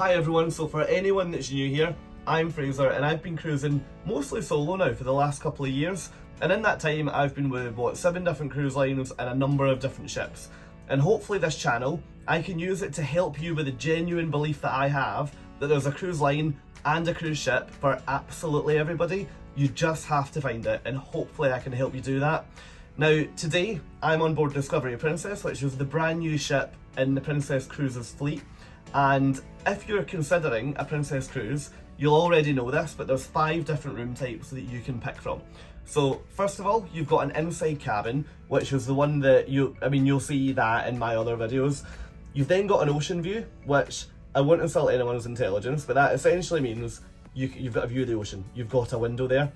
Hi everyone, so for anyone that's new here, I'm Fraser and I've been cruising mostly solo now for the last couple of years, and in that time I've been with 7 different cruise lines and a number of different ships. And hopefully this channel, I can use it to help you with the genuine belief that I have that there's a cruise line and a cruise ship for absolutely everybody. You just have to find it, and hopefully I can help you do that. Now today I'm on board Discovery Princess, which is the brand new ship in the Princess Cruises fleet. And if you're considering a Princess cruise, you'll already know this, but there's 5 different room types that you can pick from. So first of all, you've got an inside cabin, which is the one that you'll see that in my other videos. You've then got an ocean view, which I won't insult anyone's intelligence, but that essentially means you've got a view of the ocean. You've got a window there.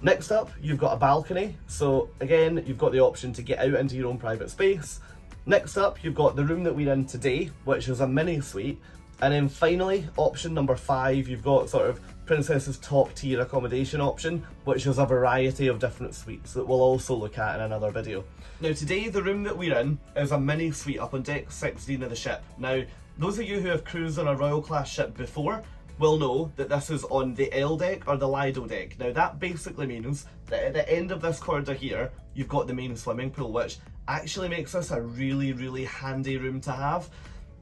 Next up, you've got a balcony. So again, you've got the option to get out into your own private space. Next up, you've got the room that we're in today, which is a mini suite. And then finally, option number 5, you've got sort of Princess's top tier accommodation option, which is a variety of different suites that we'll also look at in another video. Now today, the room that we're in is a mini suite up on deck 16 of the ship. Now, those of you who have cruised on a Royal class ship before will know that this is on the L deck or the Lido deck. Now that basically means that at the end of this corridor here, you've got the main swimming pool, which actually makes this a really handy room to have.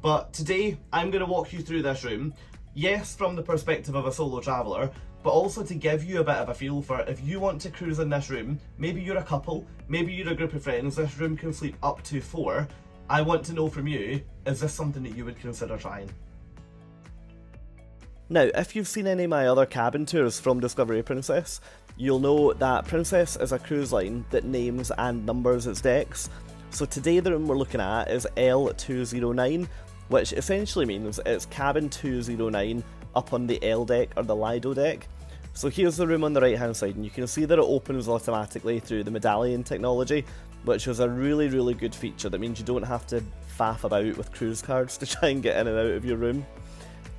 But today I'm going to walk you through this room, yes, from the perspective of a solo traveller, but also to give you a bit of a feel for if you want to cruise in this room. Maybe you're a couple, maybe you're a group of friends, this room can sleep up to 4. I want to know from you, is this something that you would consider trying? Now, if you've seen any of my other cabin tours from Discovery Princess, you'll know that Princess is a cruise line that names and numbers its decks. So today the room we're looking at is L209, which essentially means it's cabin 209 up on the L deck or the Lido deck. So here's the room on the right hand side, and you can see that it opens automatically through the medallion technology, which is a really good feature that means you don't have to faff about with cruise cards to try and get in and out of your room.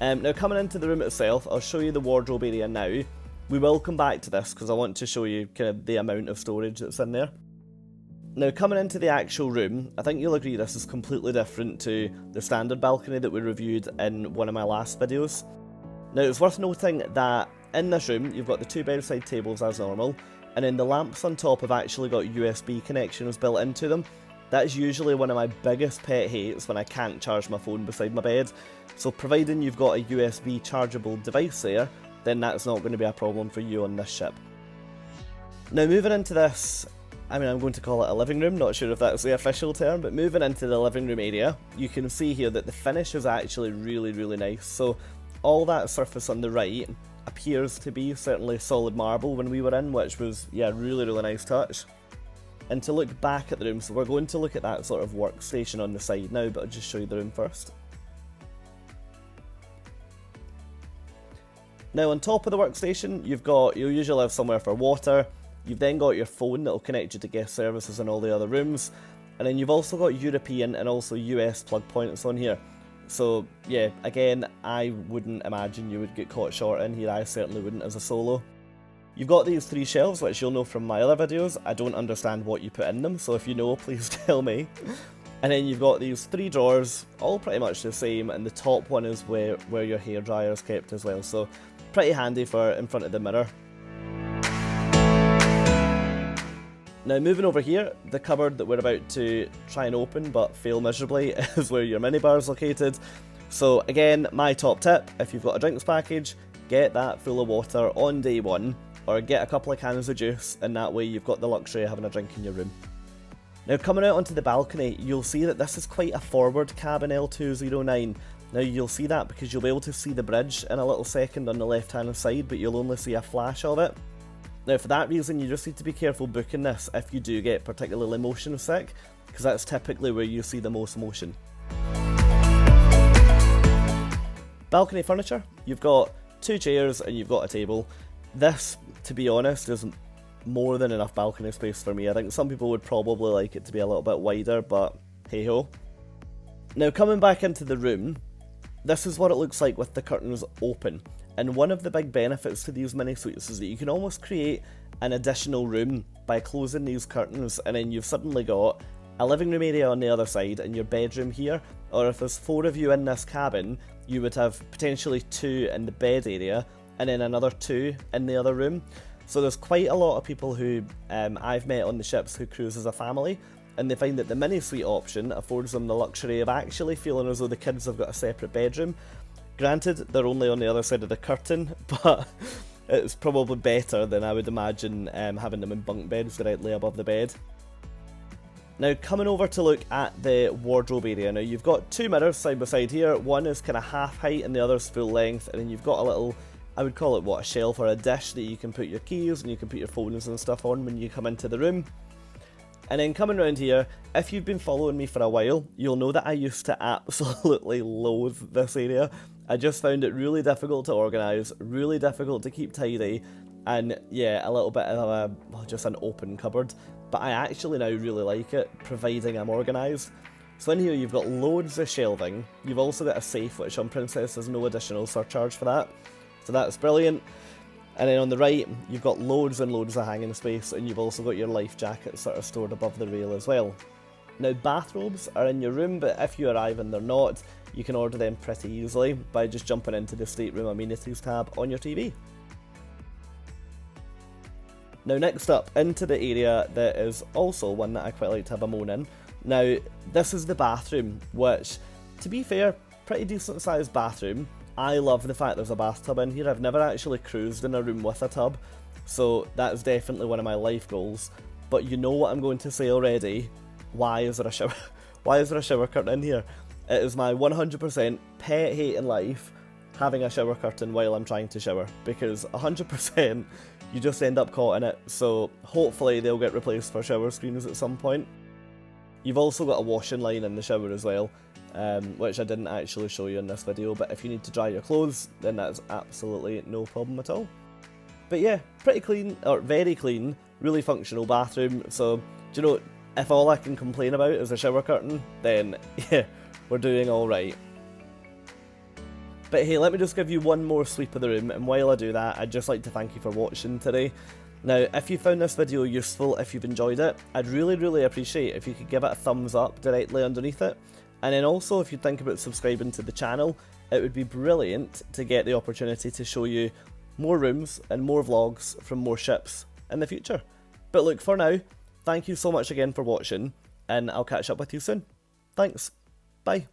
Now coming into the room itself, I'll show you the wardrobe area now. We will come back to this because I want to show you kind of the amount of storage that's in there. Now coming into the actual room, I think you'll agree this is completely different to the standard balcony that we reviewed in one of my last videos. Now it's worth noting that in this room you've got the 2 bedside tables as normal, and then the lamps on top have actually got USB connections built into them. That's usually one of my biggest pet hates when I can't charge my phone beside my bed. So providing you've got a USB chargeable device there, then that's not going to be a problem for you on this ship. Now moving into this, I'm going to call it a living room, not sure if that's the official term, but moving into the living room area, you can see here that the finish is actually really nice. So all that surface on the right appears to be certainly solid marble when we were in, which was, yeah, really nice touch. And to look back at the room, so we're going to look at that sort of workstation on the side now, but I'll just show you the room first. Now on top of the workstation, you'll usually have somewhere for water. You've then got your phone that will connect you to guest services in all the other rooms. And then you've also got European and also US plug points on here. So yeah, again, I wouldn't imagine you would get caught short in here. I certainly wouldn't as a solo. You've got these 3 shelves, which you'll know from my other videos. I don't understand what you put in them, so if you know, please tell me. And then you've got these 3 drawers, all pretty much the same, and the top one is where your hairdryer is kept as well, so pretty handy for in front of the mirror. Now moving over here, the cupboard that we're about to try and open but fail miserably is where your minibar is located. So again, my top tip, if you've got a drinks package, get that full of water on day 1, or get a couple of cans of juice, and that way you've got the luxury of having a drink in your room. Now coming out onto the balcony, you'll see that this is quite a forward cabin L209. Now you'll see that because you'll be able to see the bridge in a little second on the left hand side, but you'll only see a flash of it. Now for that reason you just need to be careful booking this if you do get particularly motion sick, because that's typically where you see the most motion. Balcony furniture, you've got 2 chairs and you've got a table. This, to be honest, is more than enough balcony space for me. I think some people would probably like it to be a little bit wider, but hey ho. Now coming back into the room, this is what it looks like with the curtains open. And one of the big benefits to these mini suites is that you can almost create an additional room by closing these curtains, and then you've suddenly got a living room area on the other side and your bedroom here, or if there's 4 of you in this cabin, you would have potentially 2 in the bed area, and then another 2 in the other room. So there's quite a lot of people who I've met on the ships who cruise as a family, and they find that the mini suite option affords them the luxury of actually feeling as though the kids have got a separate bedroom. Granted, they're only on the other side of the curtain, but it's probably better than I would imagine having them in bunk beds directly above the bed. Now, coming over to look at the wardrobe area, now you've got 2 mirrors side by side here. One is kind of half height and the other's full length, and then you've got a little, I would call it a shelf or a dish that you can put your keys and you can put your phones and stuff on when you come into the room. And then coming around here, if you've been following me for a while, you'll know that I used to absolutely loathe this area. I just found it really difficult to organise, really difficult to keep tidy, and yeah, a little bit of just an open cupboard. But I actually now really like it, providing I'm organised. So in here you've got loads of shelving, you've also got a safe, which on Princess there's no additional surcharge for that, so that's brilliant. And then on the right, you've got loads and loads of hanging space, and you've also got your life jacket sort of stored above the rail as well. Now, bathrobes are in your room, but if you arrive and they're not, you can order them pretty easily by just jumping into the Stateroom Amenities tab on your TV. Now, next up, into the area that is also one that I quite like to have a moan in. Now, this is the bathroom, which, to be fair, pretty decent sized bathroom. I love the fact there's a bathtub in here. I've never actually cruised in a room with a tub, so that is definitely one of my life goals. But you know what I'm going to say already. Why is there a shower? Why is there a shower curtain in here? It is my 100% pet hate in life having a shower curtain while I'm trying to shower, because 100% you just end up caught in it. So hopefully they'll get replaced for shower screens at some point. You've also got a washing line in the shower as well, which I didn't actually show you in this video, but if you need to dry your clothes, then that's absolutely no problem at all. But yeah, pretty clean, or very clean, really functional bathroom. So, do you know, if all I can complain about is a shower curtain, then yeah, we're doing alright. But hey, let me just give you one more sweep of the room, and while I do that, I'd just like to thank you for watching today. Now, if you found this video useful, if you've enjoyed it, I'd really appreciate if you could give it a thumbs up directly underneath it. And then also, if you think about subscribing to the channel, it would be brilliant to get the opportunity to show you more rooms and more vlogs from more ships in the future. But look, for now, thank you so much again for watching, and I'll catch up with you soon. Thanks. Bye.